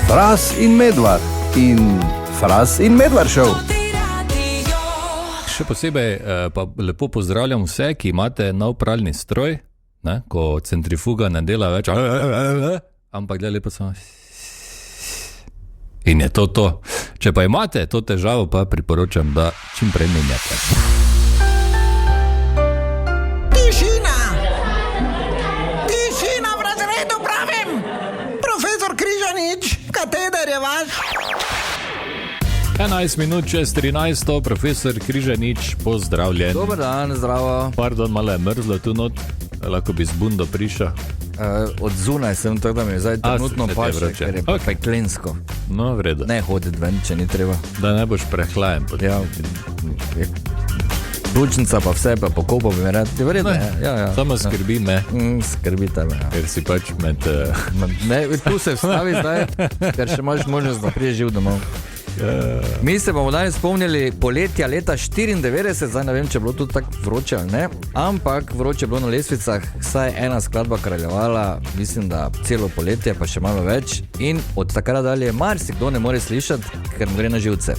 Fras in Medvard in Fras in Medvard show. Še posebej pa lepo pozdravljam vse, ki imate nov pralni stroj, ne? Ko centrifuga ne dela več, ampak da lepo samo. In je to. Če pa imate to težavo, pa priporočam, da čim prej menjate. Tišina v razredu pravim! Profesor Križanič, kateder je vaš? 11 minut čez 13, profesor Križanič, pozdravljen. Dober dan, zdravo. Pardon, malo je mrzlo tu not, lahko bi z bundo prišel. Od zunaj sem, tako da mi je zdaj trenutno paše, ker je peklensko. No, v redu. Ne hoditi ven, če ni treba. Da ne boš prehlajen. Ja, Lučnica pa vse, pa pokopal bi me rad. Je vredno, ja. Samo skrbi me. Skrbi tebe, ja. Ker si pač med... Ne, tu se vstavi zdaj, ker še imaš možnost, da priješ živ domov. Mi se bomo danes spomnili poletja leta 94, zdaj ne vem, če je bilo tudi tako vroče ali ne, ampak vroče je bilo na lestvicah, saj ena skladba kraljevala, mislim, da celo poletje, pa še malo več, in od takrat dalje marsikdo ne more slišati, ker mu gre na živce.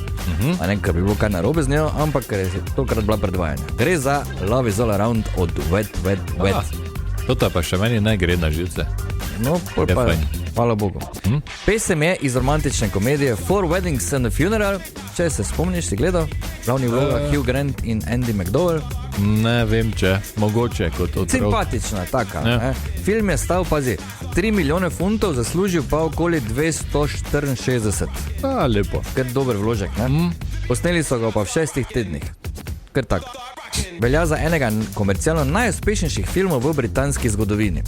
A ne, ker bi bilo kaj narobe z njo, ampak ker je tokrat bila predvajanja. Gre za Love is all around od Wet, Wet, Wet. Toto pa še meni ne gre na živce. No, pa hvala Bogu. Pesem je iz romantične komedije Four Weddings and a Funeral, če se spomniš, si gledal, glavni vloga Hugh Grant in Andy McDowell. Ne vem, če, mogoče kot otrok. Simpatična, taka. Ja. Film je stal, pazi, 3 milijone funtov, zaslužil pa okoli 264. Lepo. Ker dober vložek, ne? Posneli so ga pa v 6 tednih. Ker tak. Velja za enega komercialno najuspešnejših filmov v britanski zgodovini.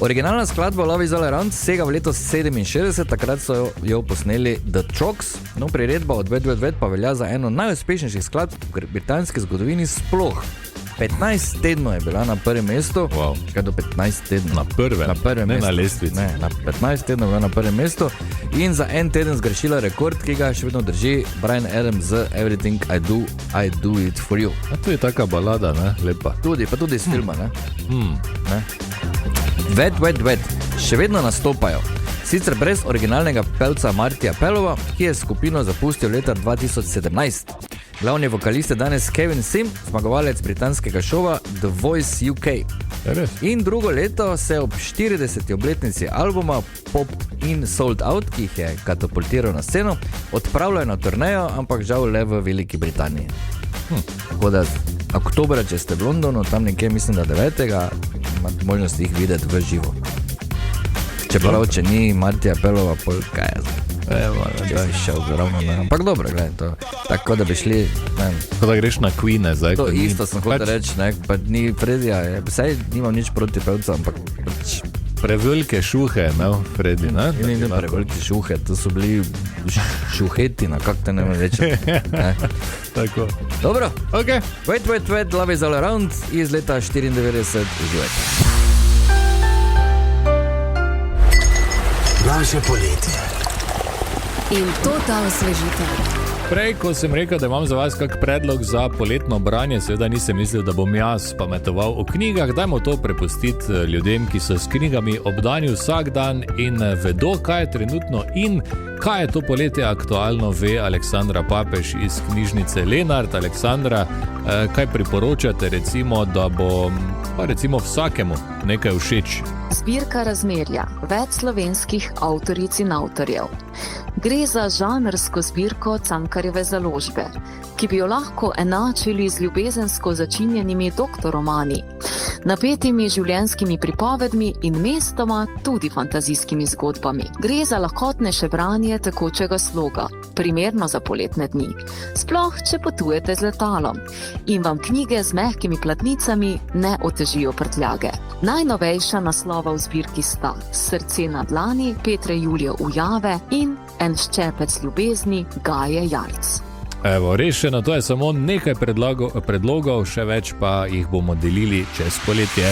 Originalna skladba Love is all around sega v leto 67, takrat so jo posneli The Trucks, no priredba od Wet, Wet, Wet pa velja za eno najuspešnejših skladb v britanski zgodovini sploh. 15 tednov je bila na prvem mestu. Wow. Kaj do 15 tednov? Na prvem mestu. Ne na lestvici. Ne, na 15 tednov je bila na prvem mestu in za en teden zgrešila rekord, ki ga še vedno drži Bryan Adams z Everything I Do It For You. A to je taka balada, ne? Lepa. Tudi iz filma, ne? Ne? Wet, Wet, Wet še vedno nastopajo. Sicer brez originalnega pevca Martija Pelova, ki je skupino zapustil leta 2017. Glavni vokalist je danes Kevin Sim, zmagovalec britanskega šova The Voice UK. In drugo leto se ob 40. obletnici albuma Popped in Sold Out, ki jih je katapultiral na sceno, odpravljajo na turnejo, ampak žal le v Veliki Britaniji. Tako da oktobra, če ste v Londonu, tam nekje mislim, da 9. imate možnost jih videti v živo. Čeprav, če ni Martija Pelova, pol kaj je zdaj? Če si šel ravno, ne. Ampak dobro, gledaj, to tako da bi šli, ne. Tako da greš na Queene zdaj. To isto sem hotel reči, ne, pa ni Fredija, saj nimam nič proti pevca, ampak pač... Prevelike šuhe je imel Fredi, ne? Ni prevelike šuhe, to so bili šuhetina, kak te ne me reči. Tako. Dobro, Ok. Wet, Wet, Wet, Love is all around iz leta 94, uživajte. Naše poletje. In to ta osvežitev. Prej, ko sem rekel, da imam za vas kak predlog za poletno branje, seveda nisem mislil, da bom jaz pametoval o knjigah. Dajmo to prepustiti ljudem, ki so s knjigami obdani vsak dan in vedo, kaj je trenutno in kaj je to poletje aktualno, ve Aleksandra Papež iz knjižnice Lenart. Aleksandra, kaj priporočate recimo, da bo recimo vsakemu nekaj všeč? Zbirka razmerja več slovenskih avtoric in avtorjev. Gre za žanrsko zbirko Cankarjeve založbe, ki bi jo lahko enačili z ljubezensko začinjenimi doktoromani, napetimi življenjskimi pripovedmi in mestoma tudi fantazijskimi zgodbami. Gre za lahkotnejše branje tekočega sloga, primerno za poletne dni, sploh če potujete z letalom in vam knjige z mehkimi platnicami ne otežijo prtljage. Najnovejša naslova v zbirki sta Srce na dlani Petre Julije Ujave in En ščepec ljubezni Gaje Jarc. Evo, rešeno, to je samo nekaj predlogov, še več pa jih bomo delili čez poletje.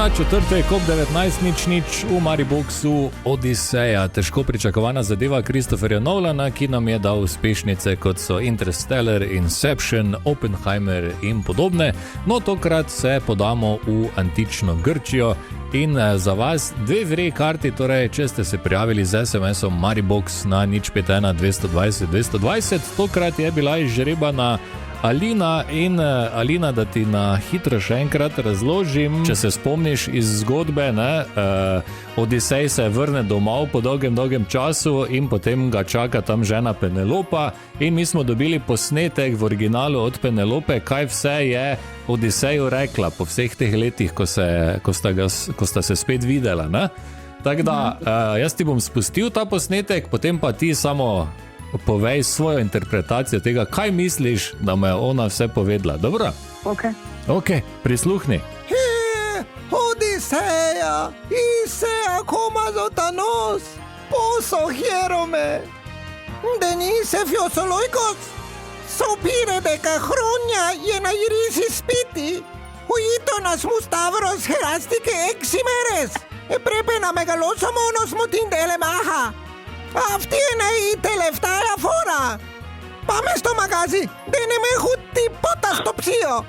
ta četrtek ob 19:00 v Mariboxu Odiseja. Težko pričakovana zadeva Christopherja Nolana, ki nam je dal uspešnice kot so Interstellar, Inception, Oppenheimer in podobne. No, tokrat se podamo v antično Grčijo in za vas 2 vrej karti, torej če ste se prijavili z SMS-om Maribox na 051 220 220. Tokrat je bila izžrebana Alina in Alina, da ti na hitro še enkrat razložim, če se spomniš iz zgodbe, Odisej se vrne domov po dolgem času in potem ga čaka tam žena Penelopa in mi smo dobili posnetek v originalu od Penelope, kaj vse je Odiseju rekla po vseh teh letih, ko sta se spet videla, ne? Tako da, jaz ti bom spustil ta posnetek, potem pa ti samo povej svojo interpretacijo tega, kaj misliš, da mu je ona vse povedala. Dobro? Ok, prisluhni. Odiseja, Isea komazotanos, poso hierome, denise fiosoloikos, sopire de cahronia iena irisi spiti, uitonas mustavros herastike eximeres, e prepena megalosomonos mutindele maha. Αυτιένα η τελευταία φορά. Πάμε στο μαγάζι. Δεν έχω τίποτα στο ψίο.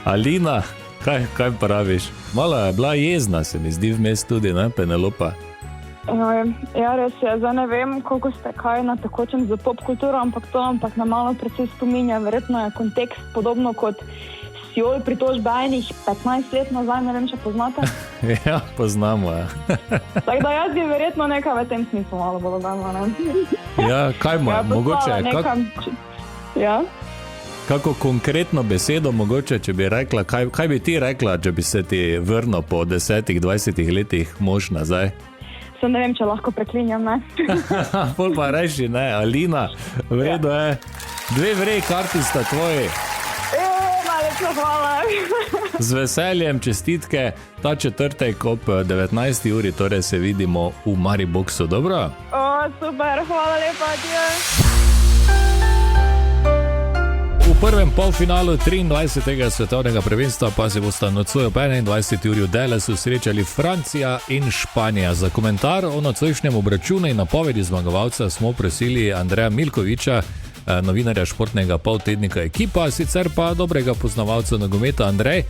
Alina, kaj praviš? Malo je bila jezna, se mi zdi vmes tudi, ne, Penelopa? Ja, res je. Zdaj ne vem, koliko ste kaj na tekočem za pop kulturo, ampak na malo precej spominja. Verjetno je kontekst podobno kot Sjol pritožbe enih 15 let nazaj, ne vem, če poznate. Ja, poznamo, ja. Tako da jaz bi verjetno nekaj v tem smislu malo bolj dano, ne? Ja, kaj mu je? Mogoče, Ja? kako konkretno besedo, mogoče, če bi rekla, kaj bi ti rekla, če bi se ti vrnil po 10-20 letih mož nazaj? Se ne vem, če lahko preklinjam, ne? Pol pa reši, ne, Alina, v redu je. 2 vrej karti sta tvoji. Hvala. Z veseljem, čestitke, ta četrtek ob 19. uri, torej se vidimo v Mariboxu, dobro? Super, hvala lepa, V prvem polfinalu 23. svetovnega prvenstva pa se bosta nocoj ob 21. uri v Dallasu srečali Francija in Španija. Za komentar o nocojšnjem obračunu in napovedi zmagovalca smo prosili Andreja Milkoviča, novinarja športnega poltednika Ekipa, sicer pa dobrega poznavalca nogometa. Andrej,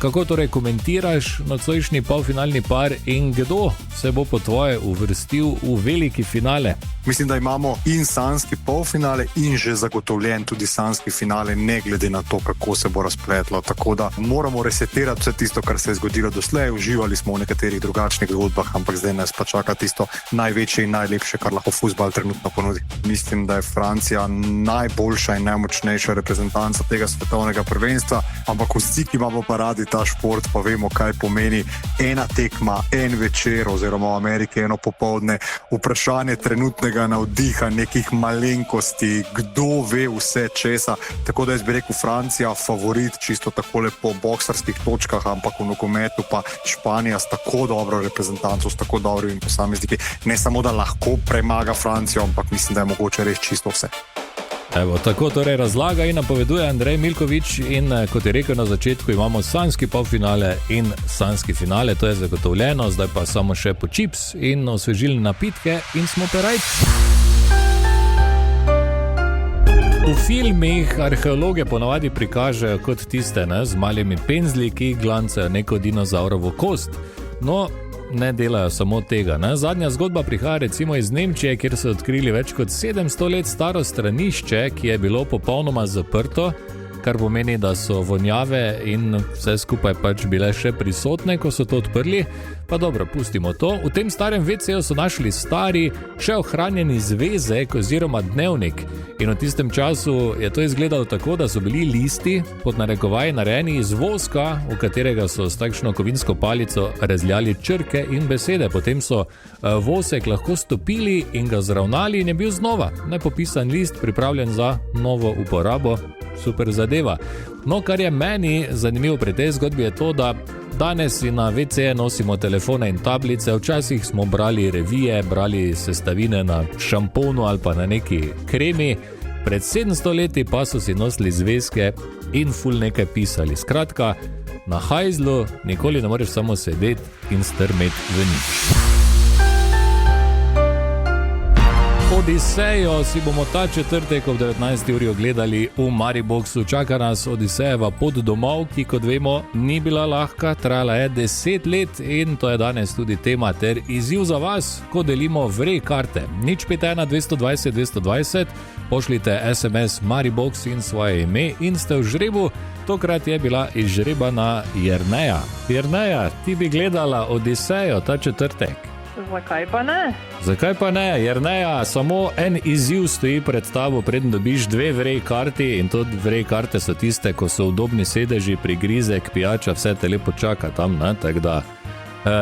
kako torej komentiraš nocojšnji polfinalni par in kdo se bo po tvoje uvrstil v veliki finale? Mislim, da imamo in sanski polfinale in že zagotovljen tudi sanski finale, ne glede na to, kako se bo razpletlo. Tako da moramo resetirati vse tisto, kar se je zgodilo doslej. Uživali smo v nekaterih drugačnih zgodbah, ampak zdaj nas pa čaka tisto največje in najlepše, kar lahko fuzbal trenutno ponudi. Mislim, da je Francija najboljša in najmočnejša reprezentanca tega svetovnega prvenstva, ampak vsi, ki imamo pa radi ta šport, pa vemo, kaj pomeni ena tekma, en večer oziroma v Ameriki eno popoldne, vprašanje trenutnega navdiha, nekih malenkosti, kdo ve vse česa. Tako da jaz bi rekel Francija favorit čisto takole po boksarskih točkah, ampak v nogometu pa Španija s tako dobro reprezentanco, s tako dobrimi posamezniki, ne samo da lahko premaga Francijo, ampak mislim, da je mogoče res čisto vse. Evo, tako torej razlaga in napoveduje Andrej Milkovič in kot je rekel na začetku, imamo sanski polfinale in sanski finale, to je zagotovljeno, zdaj pa samo še po čips in osvežilne napitke in smo perajci. V filmih arheologe ponavadi prikažejo kot tiste, ne, z malimi penzli, ki glancajo neko dinozaurovo kost. No, ne delajo samo tega, ne. Zadnja zgodba prihaja recimo iz Nemčije, kjer so odkrili več kot 700 let staro stranišče, ki je bilo popolnoma zaprto, kar pomeni, da so vonjave in vse skupaj pač bile še prisotne, ko so to odprli. Pa dobro, pustimo to. V tem starem WC-ju so našli stari, še ohranjeni zvezek oziroma dnevnik. In v tistem času je to izgledalo tako, da so bili listi pod narekovaji narejeni iz voska, v katerega so s takšno kovinsko palico razljali črke in besede. Potem so vosek lahko stopili in ga zravnali in je bil znova nepopisan list, pripravljen za novo uporabo. Super zadeva. No, kar je meni zanimivo pri tej zgodbi je to, da danes si na WC nosimo telefone in tablice, včasih smo brali revije, brali sestavine na šamponu ali pa na neki kremi, pred 700 leti pa so si nosili zvezke in ful nekaj pisali. Skratka, na hajzlu nikoli ne moreš samo sedeti in strmeti v nič. Odisejo si bomo ta četrtek ob 19. uri ogledali v Mariboxu. Čaka nas Odisejeva pot domov, ki, kot vemo, ni bila lahka, trajala je 10 let in to je danes tudi tema ter izziv za vas, ko delimo vrej karte. 051 220 220, pošljite SMS Maribox in svoje ime in ste v žrebu. Tokrat je bila izžrebana Jerneja. Jerneja, ti bi gledala Odisejo ta četrtek. Zakaj pa ne? Zakaj pa ne, Jerneja, samo en izziv stoji pred tabo, preden dobiš 2 vrej karti in to vrej karte so tiste, ko so udobni sedeži, prigrizek, pijača, vse te lepo čaka tam, ne, tako da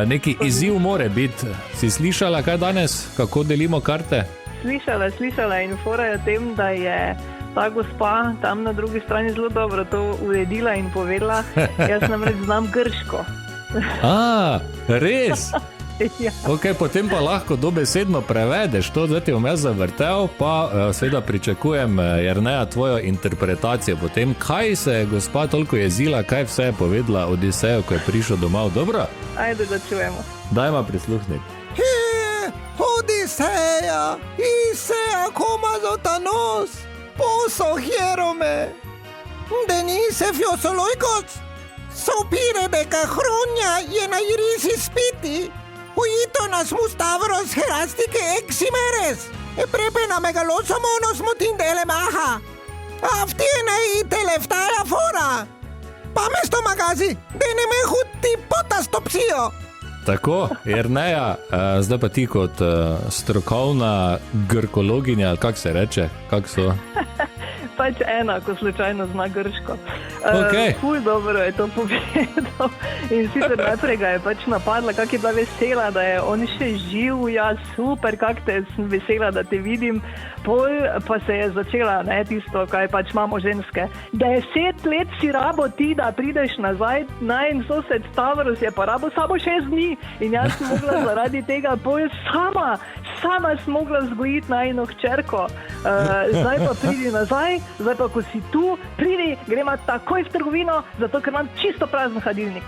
neki izziv more biti. Si slišala kaj danes, kako delimo karte? Slišala in fora je tem, da je ta gospa tam na drugi strani zelo dobro to uredila in povedala, jaz namreč znam grško. Res? Ja. Ok, potem pa lahko dobesedno prevedeš to, da ti bom jaz zavrtel, pa seveda pričakujem, Jerneja, tvojo interpretacijo potem, kaj se je gospa toliko jezila, kaj vse je povedala Odiseju, ko je prišel domov, dobro? Ajde, da čujemo. Dajma prisluhniti. Odiseja, Isea komazotanos, poso hierome, denise fiosoloikos, sopire de cahronia iena irisi spiti, huito nas mustavros herastike eximeres, e prepena megalosomonos mutindele maha, aftiene i teleftaja fora, pamesto magazi, deneme hutti potastopsio. Tako, Jerneja, zdaj pa ti kot strokovna grkologinja, ali kak se reče, kak so? Pač ena, ko slučajno zna grško. Okay. Ful dobro je to povedal in sicer najprej ga je pač napadla, kak je bila vesela, da je on še živ, ja super, kak te sem vesela, da te vidim. Pol pa se je začela, ne, tisto, kaj pač imamo ženske. 10 let si rabo ti, da prideš nazaj, najin sosed Stavros je pa rabo samo 6 dni in jaz sem mogla zaradi tega pol sama sem mogla vzgojiti najino hčerko. Zdaj pa pridi nazaj, zdaj pa ko si tu, pridi, gremo takoj v trgovino, zato ker imam čisto prazen hladilnik.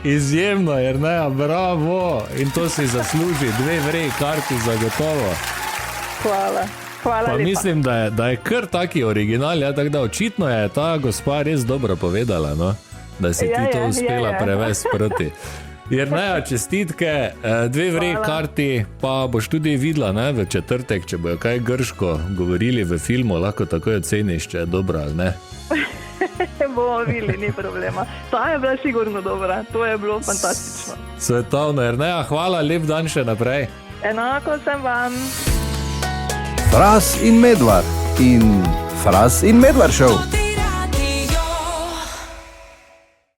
Izjemno, Jerneja, bravo! In to si zasluži, 2 vrej karti zagotovo. Hvala pa lepa. Mislim, da je kar taki original, ja, tako da očitno je ta gospa res dobro povedala, no? Da si ti to uspela prevesti proti. Jerneja, čestitke, 2 vrej karti, pa boš tudi videla, ne, v četrtek, če bojo kaj grško govorili v filmu, lahko takoj oceniš, če je dobra ali ne. Bomo videli, ni problema. Ta je bila sigurno dobra, to je bilo fantastično. Svetovno, Jerneja, hvala, lep dan še naprej. Enako sem vam. Fras in Medvard in Fras in Medvard show.